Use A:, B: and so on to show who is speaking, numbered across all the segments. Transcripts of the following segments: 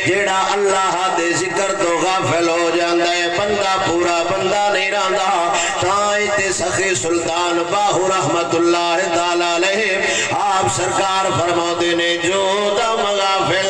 A: جیڑا اللہ دے ذکر تو غافل ہو جاندہ ہے بندہ پورا بندہ نہیں رہندا تائیں تے سخی سلطان باہو رحمت اللہ تعالیٰ علیہ آپ سرکار فرماتے نے جو دم غافل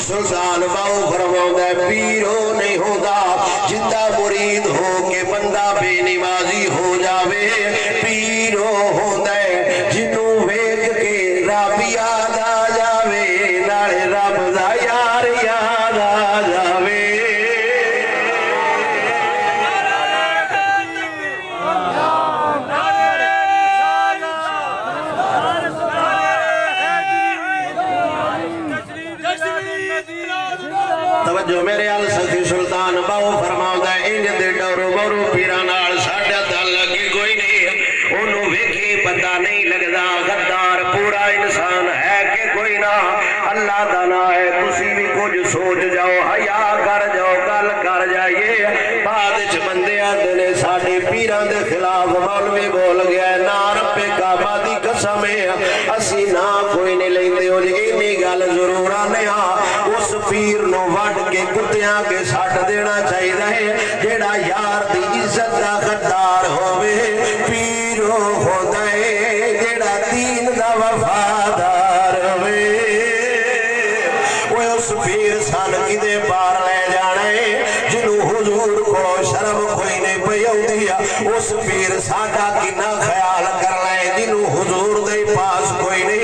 A: سلطان باہو فرماؤں ہے پیرو نہیں ہوگا جتنا مرید ہو کے بندہ بے نمازی ہو جاوے پیرو ہوتا ہے جنوں ویک کے رب یاد آ جاوے نالے رب دا یار یاد آ جاوے جو میرے الحسن سلطان باہو فرماؤں ہے انج دے ڈورو گورو پیرانال ساڑھا تعلق کی کوئی نہیں انہوں ویکھی پتہ نہیں لگدا غدار پورا انسان ہے کہ کوئی نہ اللہ دانا ہے تسی بھی کچھ سوچ جاؤ حیا کر جاؤ گل کر جائیے بعد چ بندے آتے نے ساڑھے پیران دے خلاف مولوی بول گیا ہے نا رب کعبہ دی قسم ہے اسی نہ کوئی نہیں لیندے ہو جی انی گل ضرور آنے ہاں اس پیر نو وڈ کے کتیاں کے ساٹھ دینا چاہیے رہے جیڑا یار دی عزت دا غدار ہوئے پیرو ہوتا ہے جیڑا دین دا وفادار ہوئے وہ اس پیر سان کی دے پار لے جانے جنہوں حضور کو شرم کوئی نہیں پیو دیا اس پیر ساٹا کی نہ خیال کر لے جنہوں حضور دے پاس کوئی نہیں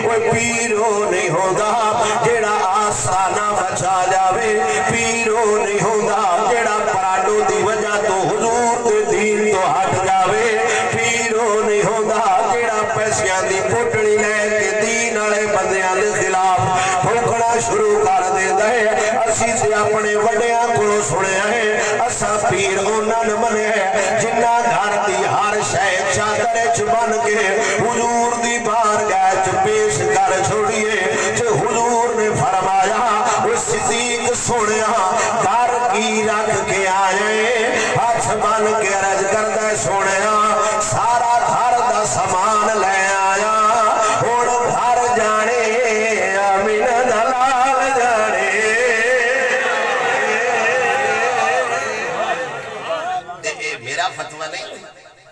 A: وہ پیرو نہیں ہوگا جیڑا آسانہ بچا جاوے پیرو نہیں ہوگا جیڑا پراڈو دی وجہ تو حضور دے دین تو ہٹ جاوے پیرو نہیں ہوگا جیڑا پیسیاں دی پوٹڑی لے کے دین والے بندیاں دے خلاف بھوکڑا شروع کر دے دے اسی سے اپنے وڈیاں کو سنے ہیں اسا پیر انہاں نے منے جنہ گھر دی ہر شے چادر چ بن کے حضور دی بارگاہ چ پیش کر چھوڑیے